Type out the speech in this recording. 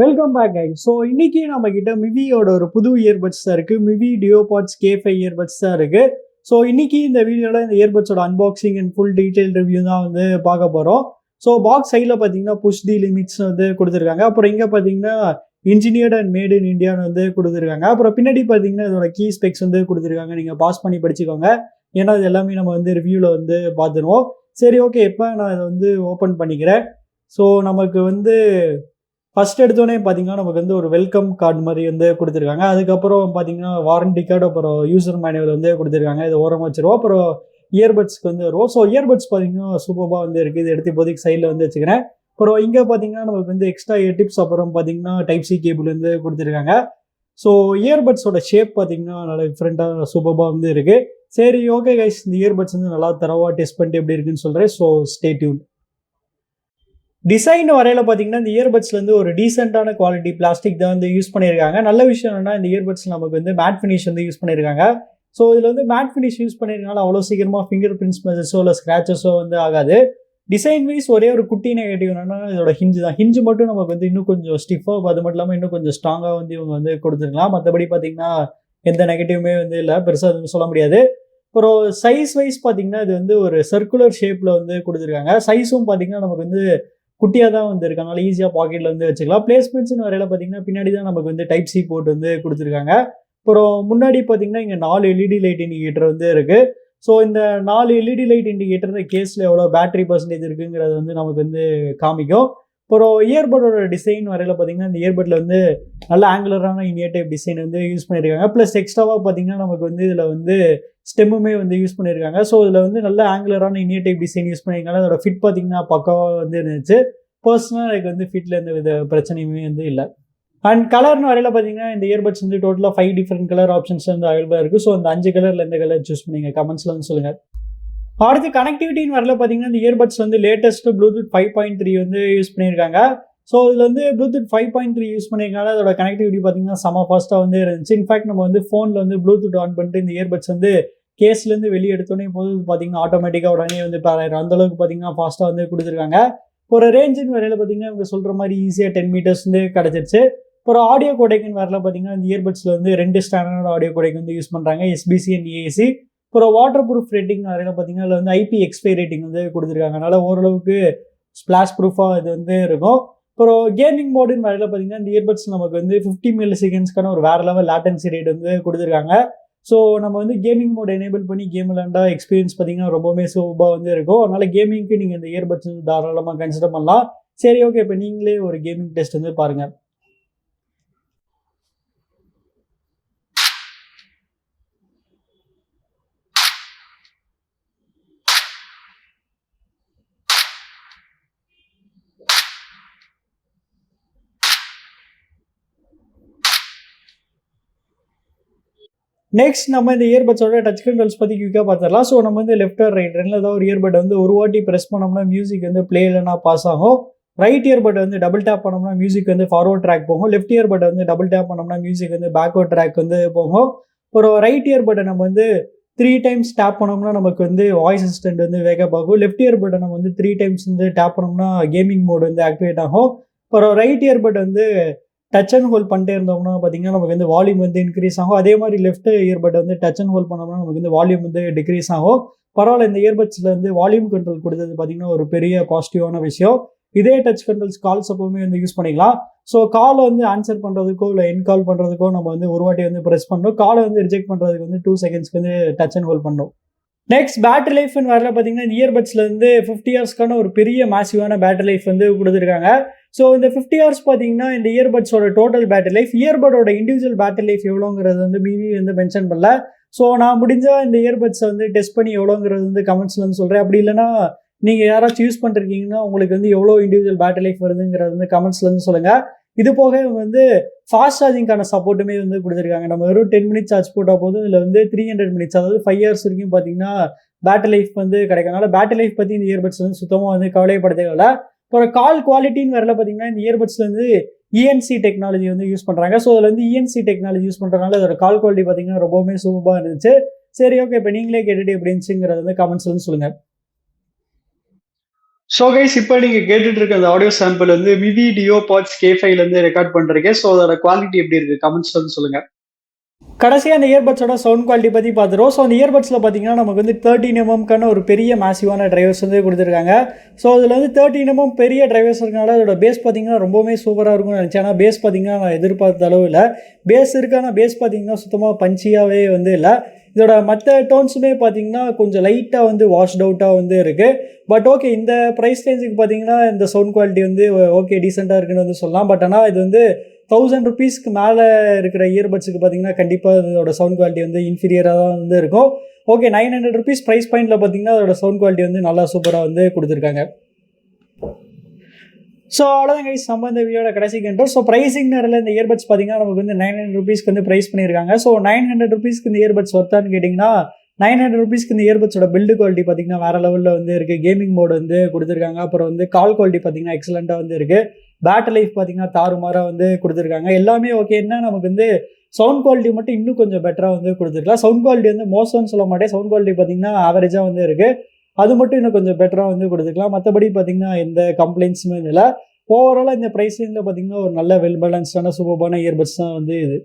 Welcome back guys. So இன்னைக்கு நம்ம கிட்ட மிவியோட ஒரு புது இயர்பட்ஸ் தான் இருக்கு. மிவி டியோபாட்ஸ் K5 இயர்பட்ஸ் தான் இருக்கு. ஸோ இன்னைக்கு இந்த வீடியோல இந்த இயர்பட்ஸோட unboxing and full detail review தான் வந்து பார்க்க போறோம். ஸோ பாக்ஸ் சைடில் பார்த்தீங்கன்னா புஷ் தி லிமிட்ஸ் வந்து கொடுத்துருக்காங்க. அப்புறம் இங்கே பார்த்தீங்கன்னா இன்ஜினியர்ட் அண்ட் மேட் இன் இந்தியான்னு வந்து கொடுத்துருக்காங்க. அப்புறம் பின்னாடி பார்த்தீங்கன்னா இதோட கீ ஸ்பெக்ஸ் வந்து கொடுத்துருக்காங்க. நீங்கள் பாஸ் பண்ணி படிச்சுக்கோங்க. ஏன்னா இது எல்லாமே நம்ம வந்து ரிவ்யூவில் வந்து பார்த்துருவோம். சரி, ஓகே, இப்போ நான் இதை வந்து ஓப்பன் பண்ணிக்கிறேன். ஸோ நமக்கு வந்து ஃபர்ஸ்ட் எடுத்தோடனே பார்த்தீங்கன்னா நமக்கு வந்து ஒரு வெல்கம் கார்டு மாதிரி வந்து கொடுத்துருக்காங்க. அதுக்கப்புறம் பார்த்தீங்கன்னா வாரண்டி கார்டு, அப்புறம் யூசர் மேனுவல் வந்து கொடுத்துருக்காங்க. இதை ஓரமாக வச்சிருவோம். அப்புறம் இயர்பட்ஸ்க்கு வந்து வருவோம். ஸோ இயர்பட்ஸ் பார்த்தீங்கன்னா சூப்பராக வந்து இருக்குது. இது எடுத்து இப்போதைக்கு சைடில் வந்து வச்சுக்கிறேன். அப்புறம் இங்கே பார்த்தீங்கன்னா நமக்கு வந்து எக்ஸ்ட்ரா டிப்ஸ், அப்புறம் பார்த்தீங்கன்னா டைப் சி கேபிள் வந்து கொடுத்துருக்காங்க. ஸோ இயர்பட்ஸோட ஷேப் பார்த்தீங்கன்னா நல்லா டிஃப்ரெண்ட்டாக சூப்பராக வந்து இருக்குது. சரி, ஓகே கைஸ், இந்த இயர்பட்ஸ் வந்து நல்லா தரவாக டெஸ்ட் பண்ணிட்டு எப்படி இருக்குன்னு சொல்கிறேன். So stay tune. டிசைன் வரையில பார்த்தீங்கன்னா இந்த இயர்பட்ஸ்ல வந்து ஒரு டீசென்டான குவாலிட்டி பிளாஸ்டிக் தான் வந்து யூஸ் பண்ணியிருக்காங்க. நல்ல விஷயம் என்னன்னா இந்த இயர்பட்ஸ் நமக்கு வந்து மேட் ஃபினிஷ் வந்து யூஸ் பண்ணியிருக்காங்க. ஸோ இதில் வந்து மேட் ஃபினிஷ் யூஸ் பண்ணியிருக்கனால அவ்வளோ சீக்கிரமாக ஃபிங்கர் பிரிண்ட்ஸ் மெசஸோ இல்லை ஸ்க்ராச்சஸோ வந்து ஆகாது. டிசைன் வைஸ் ஒரே ஒரு குட்டி நெகட்டிவ் என்னன்னா இதோட ஹிஞ்சு தான். ஹிஞ்சு மட்டும் நமக்கு வந்து இன்னும் கொஞ்சம் ஸ்டிஃபாக, அது மட்டும் இல்லாமல் இன்னும் கொஞ்சம் ஸ்ட்ராங்காக வந்து இவங்க வந்து கொடுத்துருக்கலாம். மற்றபடி பார்த்தீங்கன்னா எந்த நெகட்டிவுமே வந்து இல்லை, பெருசாக எதுவும் சொல்ல முடியாது. அப்புறம் சைஸ் வைஸ் பார்த்தீங்கன்னா இது வந்து ஒரு சர்க்குலர் ஷேப்பில் வந்து கொடுத்துருக்காங்க. சைஸும் பார்த்தீங்கன்னா நமக்கு வந்து குட்டியாக தான் வந்து இருக்கு. அதனால ஈஸியாக பாக்கெட்டில் வந்து வச்சுக்கலாம். பிளேஸ்மெண்ட்ஸ்னு வரையில பார்த்தீங்கன்னா பின்னாடி தான் நமக்கு வந்து டைப் சி போர்ட் வந்து கொடுத்துருக்காங்க. அப்புறம் முன்னாடி பார்த்தீங்கன்னா இங்கே 4 எல்இடி லைட் இண்டிகேட்டர் வந்து இருக்கு. ஸோ இந்த 4 எல்இடி லைட் இண்டிகேட்டர் கேஸில் எவ்வளோ பேட்டரி பர்சன்டேஜ் இருக்குங்கிறது வந்து நமக்கு வந்து காமிக்கும். அப்புறம் இயர்பட்டோட டிசைன் வரையில பார்த்தீங்கன்னா இந்த இயர்பட்டில் வந்து நல்ல ஆங்குலரான இனியர் டைப் டிசைன் வந்து யூஸ் பண்ணியிருக்காங்க. ப்ளஸ் எக்ஸ்ட்ராவாக பார்த்தீங்கன்னா நமக்கு வந்து இதில் வந்து ஸ்டெம்முமே வந்து யூஸ் பண்ணியிருக்காங்க. ஸோ இதில் வந்து நல்ல ஆங்குலரான இனியர் டைப் டிசைன் யூஸ் பண்ணியிருக்காங்க. அதோட ஃபிட் பார்த்தீங்கன்னா பக்காவாக வந்து இருந்துச்சு. பர்சனலாக எனக்கு வந்து ஃபிட்டில் எந்த வித பிரச்சனையுமே வந்து இல்லை. அண்ட் கலர்னு வரையில பார்த்தீங்கன்னா இந்த இயர்பட்ஸ் வந்து டோட்டலாக 5 டிஃப்ரெண்ட் கலர் ஆப்ஷன்ஸ் வந்து அவைலபிளாக இருக்குது. ஸோ அந்த 5 கலரில் எந்த கலர் சூஸ் பண்ணிங்க கமெண்ட்ஸில் வந்து சொல்லுங்கள். அடுத்து கனெக்டிவிட்டின்னு வரல பார்த்தீங்கன்னா இந்த இயர்பட்ஸ் வந்து லேட்டஸ்ட் ப்ளூடூத் 5.3 வந்து யூஸ் பண்ணியிருக்காங்க. ஸோ இதில் வந்து ப்ளூடூத் 5.3 யூஸ் பண்ணியிருக்காங்க. அதோட கனெக்டிவிட்டி பார்த்தீங்கன்னா செம ஃபாஸ்ட்டாக வந்து இருந்துச்சு. இன்ஃபேக்ட் நம்ம வந்து ஃபோனில் வந்து ப்ளூடூத் ஆன் பண்ணிட்டு இந்த இயர்பட்ஸ் வந்து கேஸ்லேருந்து வெளியே எடுத்தோடனே போது பார்த்தீங்கன்னா ஆட்டோமேட்டிக்காக உடனே வந்து பேராயிரும். அந்தளவுக்கு பார்த்தீங்கன்னா ஃபாஸ்ட்டாக வந்து கொடுத்துருக்காங்க. ஒரு ரேஞ்சுன்னு வரையில பார்த்தீங்கன்னா இவங்க சொல்கிற மாதிரி ஈஸியாக 10 மீட்டர்ஸ் வந்து கிடச்சிருச்சு. அப்புறம் ஆடியோ கோடெக்னு வரல பார்த்தீங்கன்னா இந்த இயர்பட்ஸில் வந்து 2 ஸ்டாண்டர்ட் ஆடியோ கோடெக் வந்து யூஸ் பண்ணுறாங்க, எஸ்பிசி அண்ட் ஏஏசி. அப்புறம் வாட்டர் ப்ரூஃப் ரேட்டிங் வரையில பார்த்தீங்கன்னா அதில் வந்து IPX5 ரேட்டிங் வந்து கொடுத்துருக்காங்க. அதனால் ஓரளவுக்கு ஸ்பிளாஷ் ப்ரூஃபாக இது வந்து இருக்கும். அப்புறம் கேமிங் மோடுன்னு வரையில பார்த்தீங்கன்னா இந்த இயர்பட்ஸ் நமக்கு வந்து 50 மில்லி செகண்ட்ஸ்க்கான ஒரு வேறு லெவல் லேட்டன்சி ரேட் வந்து கொடுத்துருக்காங்க. ஸோ நம்ம வந்து கேமிங் மோட் எனேபிள் பண்ணி கேம் விளாண்டா எக்ஸ்பீரியன்ஸ் பார்த்தீங்கன்னா ரொம்பவே சூப்பராக வந்து இருக்கும். அதனால் கேமிங்க்கு நீங்கள் இந்த இயர்பட்ஸ் வந்து தாராளமாக கன்சிடர் பண்ணலாம். சரி, ஓகே, இப்போ நீங்களே ஒரு கேமிங் டெஸ்ட் வந்து பாருங்கள். நெக்ஸ்ட் நம்ம இந்த இயர்பட்ஸோட டச் கண்ட்ரோல்ஸ் பற்றி குயிக்காக பார்த்துடலாம். ஸோ நம்ம வந்து லெஃப்ட் ஆர் ரைட் ரெண்டில் ஏதாவது ஒரு இயர்பட் வந்து ஒரு வாட்டி ப்ரெஸ் பண்ணோம்னா மியூசிக் வந்து பிளே இல்லைனா பாஸ் ஆகும். ரைட் இயர்பட் வந்து டபுள் டேப் பண்ணோம்னா மியூசிக் வந்து ஃபார்வர்ட் ட்ராக் போகும். லெஃப்ட் இயர்பட் வந்து டபுள் டேப் பண்ணோம்னா மியூசிக் வந்து பேக்வர்ட் ட்ராக் வந்து போகும். அப்புறம் ரைட் இயர்பட்டை நம்ம வந்து 3 டைம்ஸ் டேப் பண்ணோம்னா நமக்கு வந்து வாய்ஸ் அசிஸ்டன்ட் வந்து வேகப் ஆகும். லெஃப்ட் இயர்பட்டை நம்ம வந்து 3 டைம்ஸ் வந்து டேப் பண்ணோம்னா கேமிங் மோட் வந்து ஆக்டிவேட் ஆகும். அப்புறம் ரைட் இயர்பட் வந்து டச் அண்ட் ஹோல்ட் பண்ணிட்டே இருந்தோம்னா பார்த்தீங்கன்னா நமக்கு வந்து வால்யூம் வந்து இன்க்ரீஸ் ஆகும். அதே மாதிரி லெஃப்ட் இயர்பட் வந்து டச் அண்ட் ஹோல்ட் பண்ணோம்னா நமக்கு வந்து வால்யூம் வந்து டிக்ரீஸ் ஆகும். பரவாயில்ல, இந்த இயர்பட்ஸில் வந்து வால்யூம் கண்ட்ரோல் கொடுத்தது பார்த்தீங்கன்னா ஒரு பெரிய பாசிட்டிவான விஷயம். இதே டச் கண்ட்ரோல்ஸ் கால்ஸ் அப்பவுமே வந்து யூஸ் பண்ணிக்கலாம். ஸோ காலை வந்து ஆன்சர் பண்ணுறதுக்கோ இல்லை என் கால் பண்ணுறதுக்கோ நம்ம வந்து ஒரு வாட்டி வந்து ப்ரெஸ் பண்ணணும். காலை வந்து ரிஜெக்ட் பண்ணுறதுக்கு வந்து 2 செகண்ட்ஸ்க்கு வந்து டச் அண்ட் ஹோல்ட் பண்ணணும். நெக்ஸ்ட் பேட்டரி லைஃப்னு வரல பார்த்தீங்கன்னா இந்த இயர்பட்ஸில் வந்து 50 ஹவர்ஸ்க்கான ஒரு பெரிய மேசிவான பேட்டரி லைஃப் வந்து கொடுத்துருக்காங்க. ஸோ இந்த 50 ஹவர்ஸ் பார்த்தீங்கன்னா இந்த இயர்பட்ஸோட டோட்டல் பேட்டரி லைஃப், இயர்பட்டோட இண்டிவிஜுவல் பேட்டரி லைஃப் எவ்வளோங்கிறது வந்து மிவி வந்து மென்ஷன் பண்ணல. ஸோ நான் முடிஞ்சால் இந்த இயர்பட்ஸை வந்து டெஸ்ட் பண்ணி எவ்வளோங்கிறது வந்து கமெண்ட்ஸில் வந்து சொல்கிறேன். அப்படி இல்லைனா நீங்கள் யாராச்சும் யூஸ் பண்ணிருக்கீங்கன்னா உங்களுக்கு வந்து எவ்வளோ இண்டிவிஜுவல் பேட்டரி லைஃப் வருதுங்கிறது வந்து கமெண்ட்ஸில் வந்து சொல்லுங்கள். இது போக இவங்க வந்து ஃபாஸ்ட் சார்ஜிங்கான சப்போர்ட்டுமே வந்து கொடுத்துருக்காங்க. நம்ம வெறும் 10 மினிட்ஸ் சார்ஜ் போட்டால் போதும். இதில் வந்து 300 மினிட்ஸ், அதாவது 5 ஹவர்ஸ் வரைக்கும் பார்த்தீங்கன்னா பேட்டரி லைஃப் வந்து கிடைக்கிறதுனால பேட்டரி லைஃப் பற்றி இந்த இயர்பட்ஸ் வந்து சுத்தமாக வந்து கவலைப்பட தேவையில்லை. அப்புறம் கால் குவாலிட்டின்னு வரல பார்த்தீங்கன்னா இந்த இயர்பட்ஸில் வந்து இஎன்சி டெக்னாலஜி வந்து யூஸ் பண்ணுறாங்க. ஸோ அதில் வந்து இஎன்சி டெக்னாலஜி யூஸ் பண்ணுறதுனால அதோட கால் குவாலிட்டி பார்த்தீங்கன்னா ரொம்பவுமே சூப்பராக இருந்துச்சு. சரி, ஓகே, இப்போ நீங்களே கேட்டுட்டு எப்படி இருந்துச்சுங்கிறது வந்து கமெண்ட்ஸ் வந்து சொல்லுங்கள். ஸோ கைஸ், இப்போ நீங்க கேட்டுட்டு இருக்க அந்த ஆடியோ சாம்பிள் வந்து மிவி டியோபாட்ஸ் K5ல இருந்து ரெக்கார்ட் பண்றீங்க. ஸோ அதோட குவாலிட்டி எப்படி இருக்கு? கமெண்ட்ஸ்ல வந்து சொல்லுங்க. கடைசியா அந்த இயர்பட்ஸோட சவுண்ட் குவாலிட்டி பத்தி பார்த்துருவோம். ஸோ அந்த இயர்பட்ஸ்ல பார்த்தீங்கன்னா நமக்கு வந்து 13 mm ஒரு பெரிய மேசிவான டிரைவர்ஸ் வந்து கொடுத்துருக்காங்க. ஸோ அதில் வந்து 13 mm பெரிய டிரைவர்ஸ் இருக்கனால அதோட பேஸ் பார்த்தீங்கன்னா ரொம்பவுமே சூப்பராக இருக்கும்னு நினச்சேன். ஆனால் பேஸ் பார்த்தீங்கன்னா நான் எதிர்பார்த்த அளவு இல்லை. பேஸ் இருக்கு, ஆனால் பேஸ் பார்த்தீங்கன்னா சுத்தமாக பஞ்சியாகவே வந்து இல்லை. இதோட மற்ற டோன்ஸுமே பார்த்தீங்கன்னா கொஞ்சம் லைட்டாக வந்து வாஷ்ட் அவுட்டாக வந்து இருக்குது. பட் ஓகே, இந்த ப்ரைஸ் ரேஞ்சுக்கு பார்த்தீங்கன்னா இந்த சவுண்ட் குவாலிட்டி வந்து ஓகே டீசெண்டாக இருக்குன்னு வந்து சொல்லலாம். பட் ஆனால் இது வந்து 1000 ருபீஸ்க்கு மேலே இருக்கிற இயர்பட்ஸுக்கு பார்த்தீங்கன்னா கண்டிப்பாக இதோட சவுண்ட் குவாலிட்டி வந்து இன்ஃபீரியராக தான் வந்து இருக்கும். ஓகே, 900 ருபீஸ் ப்ரைஸ் பாயிண்டில் பார்த்தீங்கன்னா அதோட சவுண்ட் குவாலிட்டி வந்து நல்லா சூப்பராக வந்து கொடுத்துருக்காங்க. ஸோ அவ்வளோதான் கைஸ், நம்ம இந்த வீடியோட கடைசி கண்டோம். ஸோ ப்ரைஸிங் நேரில் இந்த இயர்பட்ஸ் பார்த்தீங்கன்னா நமக்கு வந்து 900 ருபீஸ்க்கு வந்து ப்ரைஸ் பண்ணியிருக்காங்க. ஸோ 900 ருபீஸ்க்கு இந்த இயர்பட்ஸ் ஒர்த்தான்னு கேட்டிங்கன்னா 900 ருபீஸ்க்கு இந்த இயர்பட்ஸோட பில்டு குவாலிட்டி பார்த்தீங்கன்னா வேறு லெவலில் வந்து இருக்குது. கேமிங் மோட் வந்து கொடுத்துருக்காங்க. அப்புறம் வந்து கால் குவாலிட்டி பார்த்தீங்கன்னா எக்ஸலண்ட்டாக வந்து இருக்குது. பேட்டரி லைஃப் பார்த்தீங்கன்னா தாறுமாறாக வந்து கொடுத்துருக்காங்க. எல்லாமே ஓகே. என்ன நமக்கு வந்து சவுண்ட் குவாலிட்டி மட்டும் இன்னும் கொஞ்சம் பெட்டராக வந்து கொடுத்துருக்கலாம். சவுண்ட் குவாலிட்டி வந்து மோசம்னு சொல்ல மாட்டேன். சவுண்ட் குவாலிட்டி பார்த்தீங்கன்னா ஆவரேஜாக வந்து இருக்குது. அது மட்டும் இன்னும் கொஞ்சம் பெட்டராக வந்து கொடுத்துக்கலாம். மற்றபடி பார்த்தீங்கன்னா எந்த கம்ப்ளைண்ட்ஸுமே இல்லை. ஓவராலாக இந்த ப்ரைஸிங்கில் பார்த்தீங்கன்னா ஒரு நல்ல வெல் பேலன்ஸ்டான சூப்பரான இயர்பட்ஸ் தான் வந்து இது.